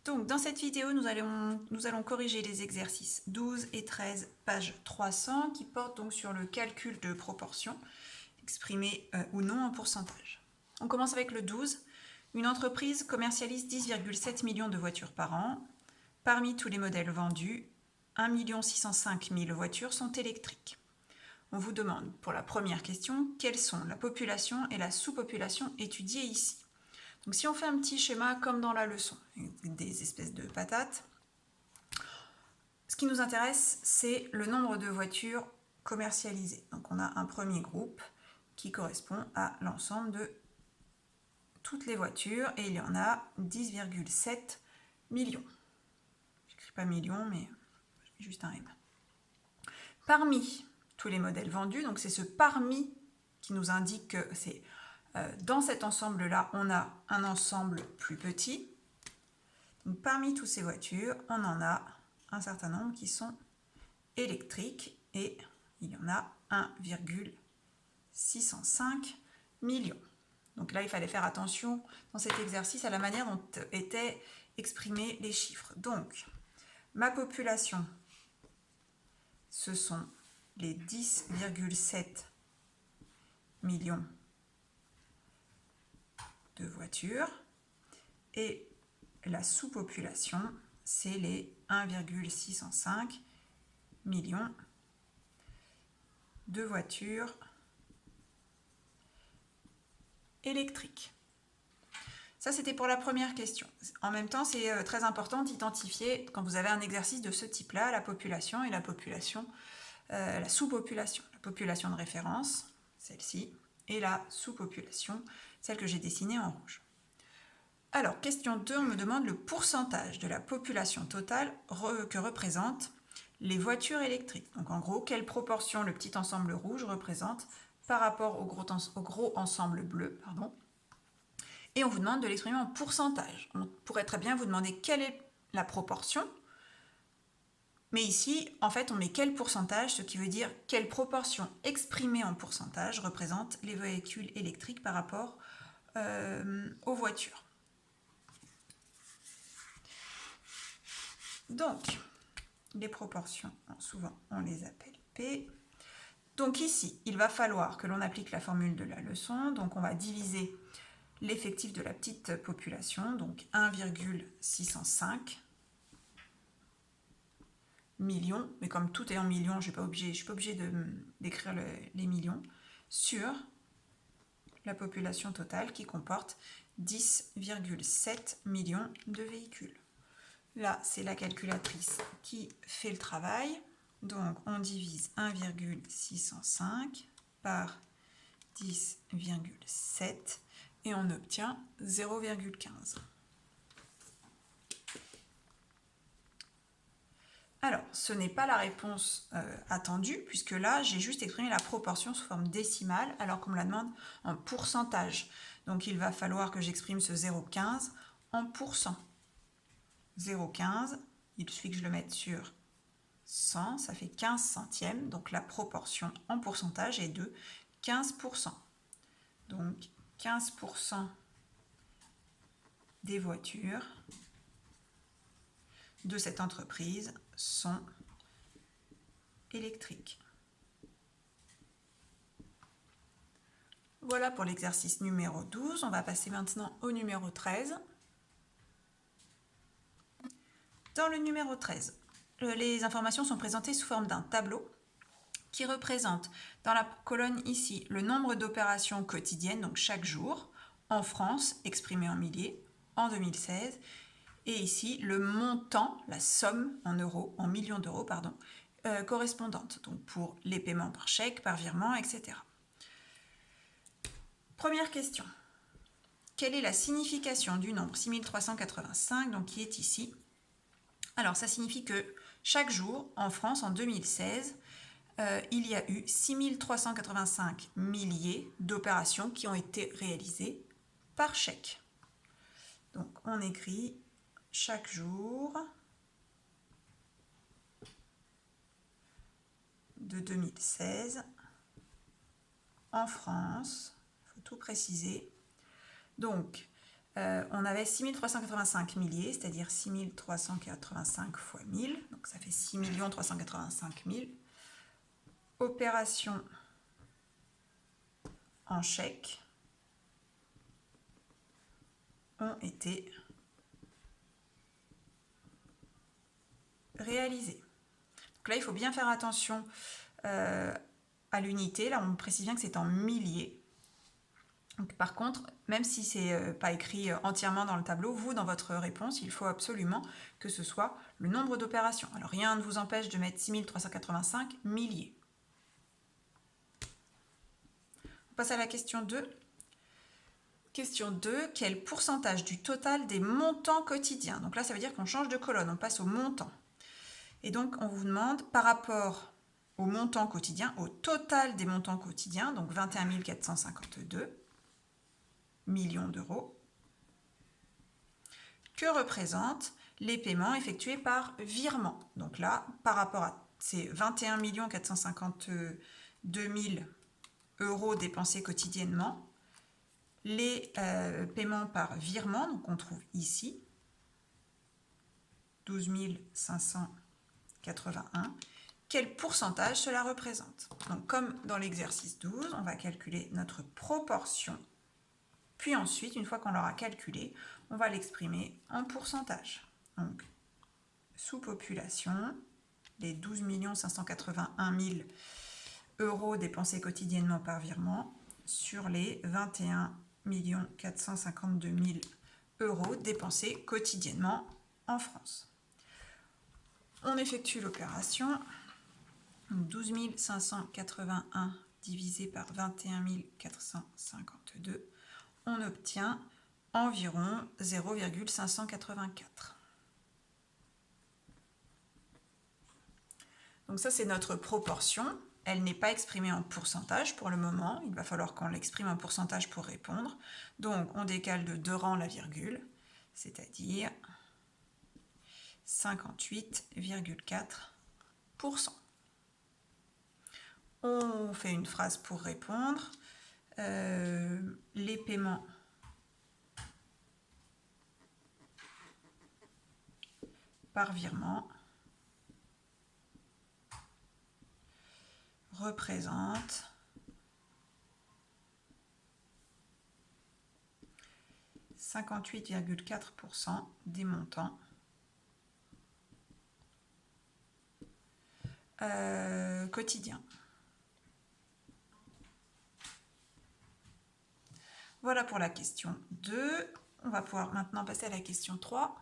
Donc, dans cette vidéo, nous allons corriger les exercices 12 et 13, page 300, qui portent donc sur le calcul de proportions, exprimées ou non en pourcentage. On commence avec le 12. Une entreprise commercialise 10,7 millions de voitures par an. Parmi tous les modèles vendus, 1 605 000 voitures sont électriques. On vous demande, pour la première question, quelles sont la population et la sous-population étudiées ici. Donc si on fait un petit schéma comme dans la leçon, des espèces de patates, ce qui nous intéresse, c'est le nombre de voitures commercialisées. Donc on a un premier groupe qui correspond à l'ensemble de toutes les voitures et il y en a 10,7 millions. Je n'écris pas millions, mais juste un M. Parmi tous les modèles vendus, donc c'est ce parmi qui nous indique que c'est dans cet ensemble-là, on a un ensemble plus petit. Donc, parmi toutes ces voitures, on en a un certain nombre qui sont électriques et il y en a 1,605 millions. Donc là, il fallait faire attention dans cet exercice à la manière dont étaient exprimés les chiffres. Donc, ma population, ce sont les 10,7 millions de voitures et la sous-population, c'est les 1,605 millions de voitures électriques. Ça, c'était pour la première question. En même temps, c'est très important d'identifier, quand vous avez un exercice de ce type-là, la population et la population, la sous-population. La population de référence, celle-ci, et la sous-population, celle que j'ai dessinée en rouge. Alors, question 2, on me demande le pourcentage de la population totale que représentent les voitures électriques. Donc en gros, quelle proportion le petit ensemble rouge représente par rapport au gros ensemble bleu. Et on vous demande de l'exprimer en pourcentage. On pourrait très bien vous demander quelle est la proportion, mais ici, en fait, on met quel pourcentage, ce qui veut dire quelle proportion exprimée en pourcentage représente les véhicules électriques par rapport aux voitures. Donc, les proportions, souvent on les appelle P. Donc ici, il va falloir que l'on applique la formule de la leçon. Donc on va diviser l'effectif de la petite population, donc 1,605 millions, mais comme tout est en millions, je ne suis pas obligée d'écrire les millions, sur la population totale qui comporte 10,7 millions de véhicules. Là, c'est la calculatrice qui fait le travail. Donc, on divise 1,605 par 10,7 et on obtient 0,15. Alors, ce n'est pas la réponse attendue, puisque là, j'ai juste exprimé la proportion sous forme décimale, alors qu'on me la demande en pourcentage. Donc, il va falloir que j'exprime ce 0,15 en pourcent. 0,15, il suffit que je le mette sur 100, ça fait 15 centièmes, donc la proportion en pourcentage est de 15%. Donc 15% des voitures de cette entreprise sont électriques. Voilà pour l'exercice numéro 12. On va passer maintenant au numéro 13. Dans le numéro 13, les informations sont présentées sous forme d'un tableau qui représente dans la colonne ici le nombre d'opérations quotidiennes, donc chaque jour, en France, exprimé en milliers, en 2016, et ici le montant, la somme en euros, en millions d'euros, correspondante, donc pour les paiements par chèque, par virement, etc. Première question. Quelle est la signification du nombre 6385, donc qui est ici? Alors, ça signifie que chaque jour, en France, en 2016, il y a eu 6385 milliers d'opérations qui ont été réalisées par chèque. Donc, on écrit chaque jour de 2016 en France, il faut tout préciser. Donc, on avait 6385 milliers, c'est-à-dire 6385 fois 1000, donc ça fait 6 385 000. Opération en chèque ont été réalisées. Donc là, il faut bien faire attention à l'unité. Là, on précise bien que c'est en milliers. Donc, par contre, même si ce n'est pas écrit entièrement dans le tableau, vous, dans votre réponse, il faut absolument que ce soit le nombre d'opérations. Alors, rien ne vous empêche de mettre 6385 milliers. On passe à la question 2. Question 2, quel pourcentage du total des montants quotidiens? Donc là, ça veut dire qu'on change de colonne, on passe au montant. Et donc, on vous demande, par rapport au montant quotidien, au total des montants quotidiens, donc 21 452 millions d'euros, que représentent les paiements effectués par virement. Donc là, par rapport à ces 21 452 000 euros dépensés quotidiennement, les paiements par virement, donc on trouve ici 12 581, quel pourcentage cela représente? Donc comme dans l'exercice 12, on va calculer notre proportion, puis ensuite, une fois qu'on l'aura calculé, on va l'exprimer en pourcentage. Donc, sous population, les 12 581 000 euros dépensés quotidiennement par virement sur les 21 452 000 euros dépensés quotidiennement en France. On effectue l'opération. 12 581 divisé par 21 452, on obtient environ 0,584. Donc ça, c'est notre proportion. Elle n'est pas exprimée en pourcentage pour le moment. Il va falloir qu'on l'exprime en pourcentage pour répondre. Donc, on décale de 2 rangs la virgule, c'est-à-dire 58,4%. On fait une phrase pour répondre. Les paiements par virement représentent 58,4% des montants quotidiens. Voilà pour la question 2. On va pouvoir maintenant passer à la question 3.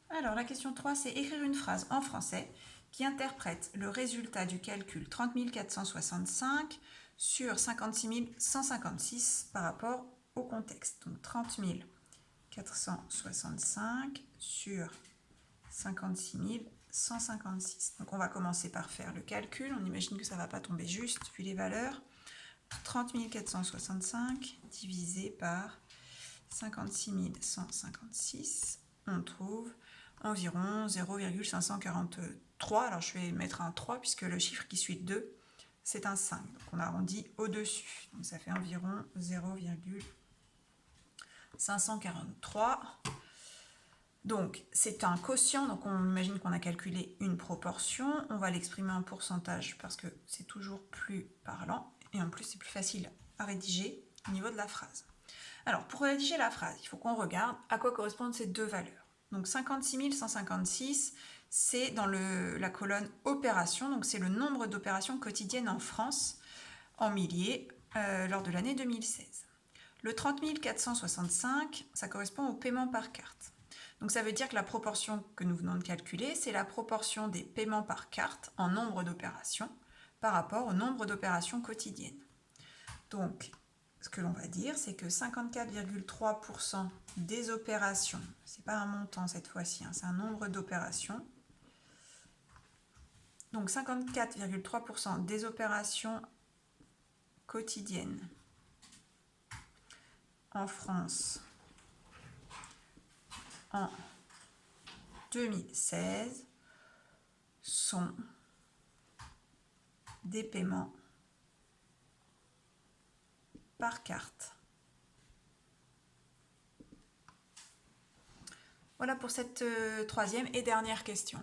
Alors, la question 3, c'est écrire une phrase en français qui interprète le résultat du calcul 30 465 sur 56 156 par rapport au contexte. Donc, 30 465 sur 56 156. Donc, on va commencer par faire le calcul. On imagine que ça ne va pas tomber juste vu les valeurs. 30 465 divisé par 56 156, on trouve environ 0,543. Alors je vais mettre un 3 puisque le chiffre qui suit 2, c'est un 5. Donc on arrondit au-dessus. Donc ça fait environ 0,543. Donc c'est un quotient, donc on imagine qu'on a calculé une proportion. On va l'exprimer en pourcentage parce que c'est toujours plus parlant. Et en plus, c'est plus facile à rédiger au niveau de la phrase. Alors, pour rédiger la phrase, il faut qu'on regarde à quoi correspondent ces deux valeurs. Donc, 56 156, c'est dans la colonne opération. Donc, c'est le nombre d'opérations quotidiennes en France en milliers lors de l'année 2016. Le 30 465, ça correspond au paiement par carte. Donc, ça veut dire que la proportion que nous venons de calculer, c'est la proportion des paiements par carte en nombre d'opérations par rapport au nombre d'opérations quotidiennes. Donc, ce que l'on va dire, c'est que 54,3% des opérations, c'est pas un montant cette fois-ci, c'est un nombre d'opérations. Donc, 54,3% des opérations quotidiennes en France en 2016 sont des paiements par carte. Voilà pour cette troisième et dernière question.